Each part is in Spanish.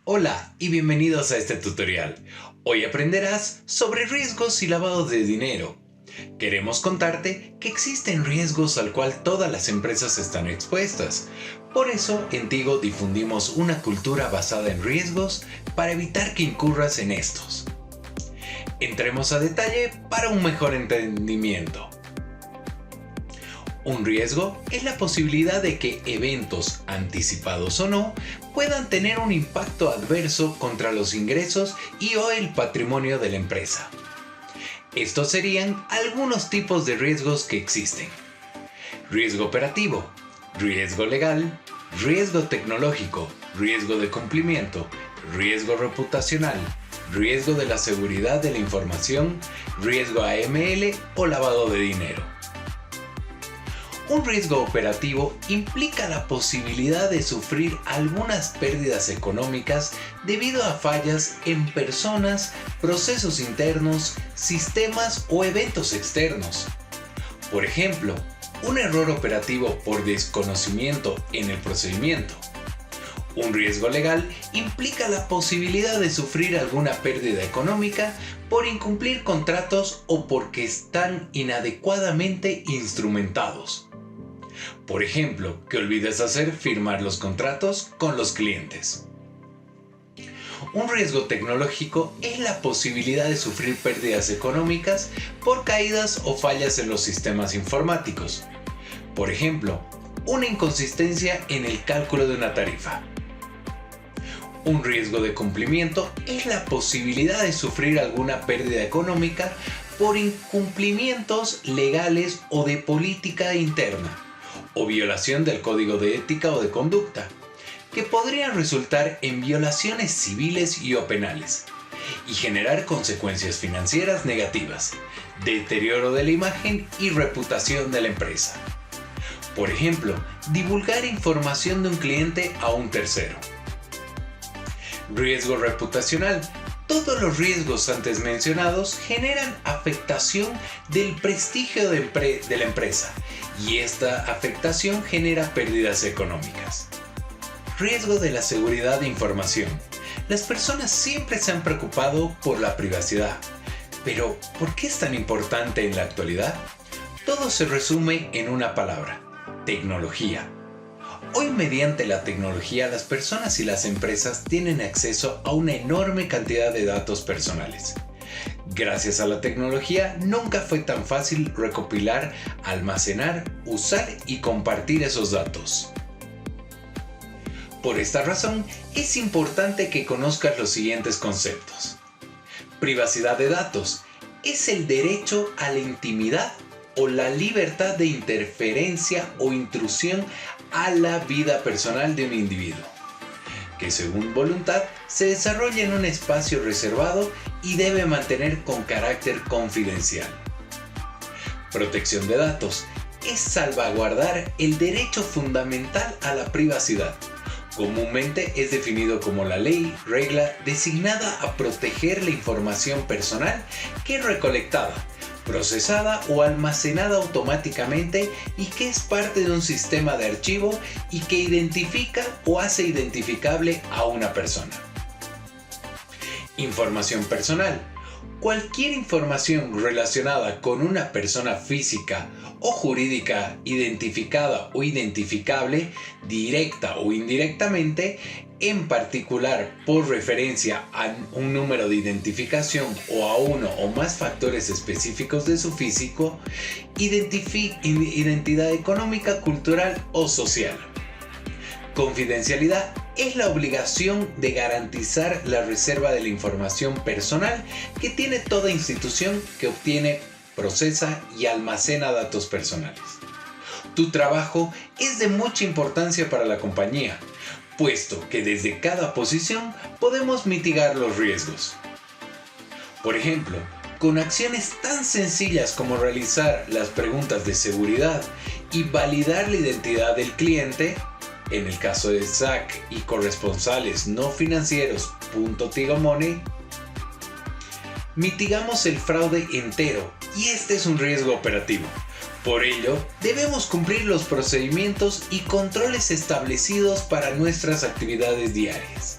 Hola y bienvenidos a este tutorial. Hoy aprenderás sobre riesgos y lavado de dinero. Queremos contarte que existen riesgos al cual todas las empresas están expuestas. Por eso en Tigo difundimos una cultura basada en riesgos para evitar que incurras en estos. Entremos a detalle para un mejor entendimiento. Un riesgo es la posibilidad de que eventos, anticipados o no, puedan tener un impacto adverso contra los ingresos y o el patrimonio de la empresa. Estos serían algunos tipos de riesgos que existen: riesgo operativo, riesgo legal, riesgo tecnológico, riesgo de cumplimiento, riesgo reputacional, riesgo de la seguridad de la información, riesgo AML o lavado de dinero. Un riesgo operativo implica la posibilidad de sufrir algunas pérdidas económicas debido a fallas en personas, procesos internos, sistemas o eventos externos. Por ejemplo, un error operativo por desconocimiento en el procedimiento. Un riesgo legal implica la posibilidad de sufrir alguna pérdida económica por incumplir contratos o porque están inadecuadamente instrumentados. Por ejemplo, que olvides hacer firmar los contratos con los clientes. Un riesgo tecnológico es la posibilidad de sufrir pérdidas económicas por caídas o fallas en los sistemas informáticos. Por ejemplo, una inconsistencia en el cálculo de una tarifa. Un riesgo de cumplimiento es la posibilidad de sufrir alguna pérdida económica por incumplimientos legales o de política interna, o violación del código de ética o de conducta, que podrían resultar en violaciones civiles y o penales, y generar consecuencias financieras negativas, deterioro de la imagen y reputación de la empresa. Por ejemplo, divulgar información de un cliente a un tercero. Riesgo reputacional. Todos los riesgos antes mencionados generan afectación del prestigio de la empresa y esta afectación genera pérdidas económicas. Riesgo de la seguridad de información. Las personas siempre se han preocupado por la privacidad, pero ¿por qué es tan importante en la actualidad? Todo se resume en una palabra: tecnología. Hoy, mediante la tecnología, las personas y las empresas tienen acceso a una enorme cantidad de datos personales. Gracias a la tecnología, nunca fue tan fácil recopilar, almacenar, usar y compartir esos datos. Por esta razón, es importante que conozcas los siguientes conceptos. Privacidad de datos es el derecho a la intimidad o la libertad de interferencia o intrusión a la vida personal de un individuo, que según voluntad se desarrolla en un espacio reservado y debe mantener con carácter confidencial. Protección de datos es salvaguardar el derecho fundamental a la privacidad. Comúnmente es definido como la ley, regla designada a proteger la información personal que es recolectada, procesada o almacenada automáticamente y que es parte de un sistema de archivo y que identifica o hace identificable a una persona. Información personal. Cualquier información relacionada con una persona física o jurídica identificada o identificable, directa o indirectamente, en particular por referencia a un número de identificación o a uno o más factores específicos de su físico, identidad económica, cultural o social. Confidencialidad es la obligación de garantizar la reserva de la información personal que tiene toda institución que obtiene, procesa y almacena datos personales. Tu trabajo es de mucha importancia para la compañía, puesto que desde cada posición podemos mitigar los riesgos. Por ejemplo, con acciones tan sencillas como realizar las preguntas de seguridad y validar la identidad del cliente, en el caso de SAC y corresponsales no financieros .Tigo Money, mitigamos el fraude entero y este es un riesgo operativo. Por ello, debemos cumplir los procedimientos y controles establecidos para nuestras actividades diarias.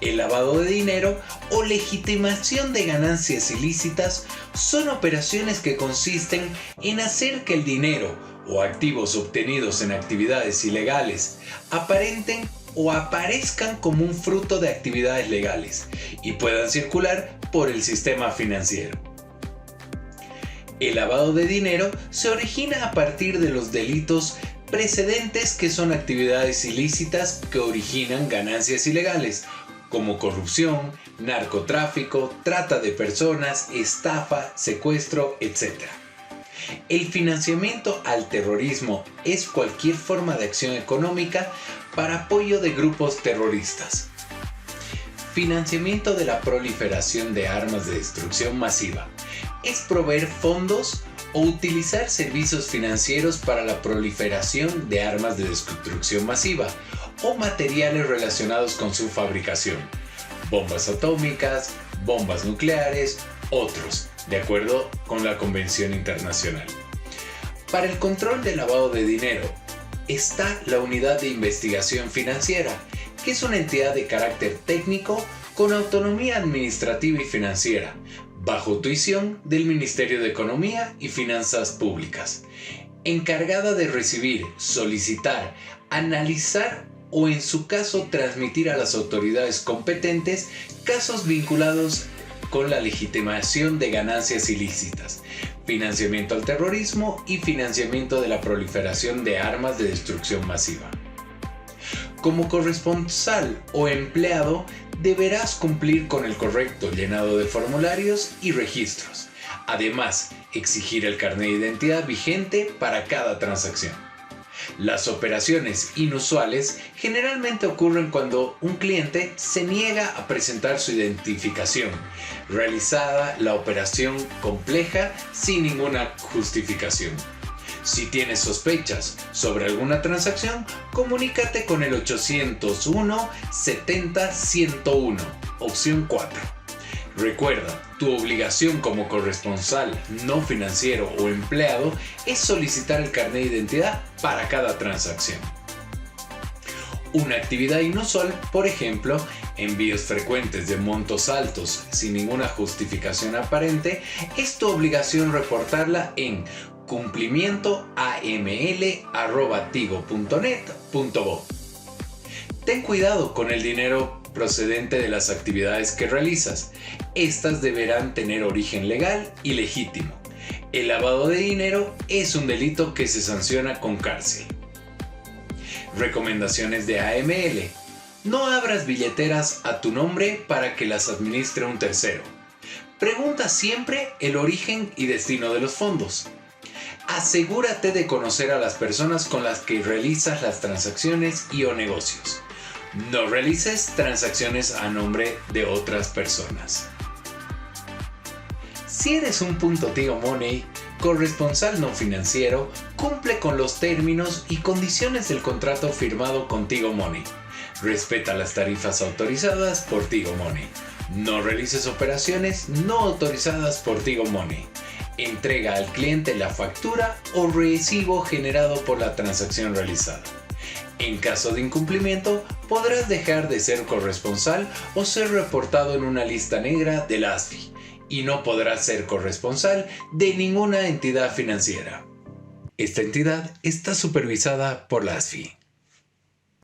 El lavado de dinero o legitimación de ganancias ilícitas son operaciones que consisten en hacer que el dinero o activos obtenidos en actividades ilegales aparenten o aparezcan como un fruto de actividades legales y puedan circular por el sistema financiero. El lavado de dinero se origina a partir de los delitos precedentes, que son actividades ilícitas que originan ganancias ilegales, como corrupción, narcotráfico, trata de personas, estafa, secuestro, etc. El financiamiento al terrorismo es cualquier forma de acción económica para apoyo de grupos terroristas. Financiamiento de la proliferación de armas de destrucción masiva es proveer fondos o utilizar servicios financieros para la proliferación de armas de destrucción masiva o materiales relacionados con su fabricación, bombas atómicas, bombas nucleares, otros, de acuerdo con la Convención Internacional. Para el control del lavado de dinero está la Unidad de Investigación Financiera, que es una entidad de carácter técnico con autonomía administrativa y financiera, bajo tuición del Ministerio de Economía y Finanzas Públicas, encargada de recibir, solicitar, analizar o en su caso transmitir a las autoridades competentes casos vinculados con la legitimación de ganancias ilícitas, financiamiento al terrorismo y financiamiento de la proliferación de armas de destrucción masiva. Como corresponsal o empleado, deberás cumplir con el correcto llenado de formularios y registros. Además, exigir el carnet de identidad vigente para cada transacción. Las operaciones inusuales generalmente ocurren cuando un cliente se niega a presentar su identificación, realizada la operación compleja sin ninguna justificación. Si tienes sospechas sobre alguna transacción, comunícate con el 801 70 101, opción 4. Recuerda, tu obligación como corresponsal, no financiero o empleado es solicitar el carnet de identidad para cada transacción. Una actividad inusual, por ejemplo, envíos frecuentes de montos altos sin ninguna justificación aparente, es tu obligación reportarla en cumplimientoaml@tigo.net.bo. Ten cuidado con el dinero procedente de las actividades que realizas. Estas deberán tener origen legal y legítimo. El lavado de dinero es un delito que se sanciona con cárcel. Recomendaciones de AML. No abras billeteras a tu nombre para que las administre un tercero. Pregunta siempre el origen y destino de los fondos. Asegúrate de conocer a las personas con las que realizas las transacciones y o negocios. No realices transacciones a nombre de otras personas. Si eres un Tigo Money, corresponsal no financiero, cumple con los términos y condiciones del contrato firmado con Tigo Money. Respeta las tarifas autorizadas por Tigo Money. No realices operaciones no autorizadas por Tigo Money. Entrega al cliente la factura o recibo generado por la transacción realizada. En caso de incumplimiento, podrás dejar de ser corresponsal o ser reportado en una lista negra de la ASFI y no podrás ser corresponsal de ninguna entidad financiera. Esta entidad está supervisada por la ASFI.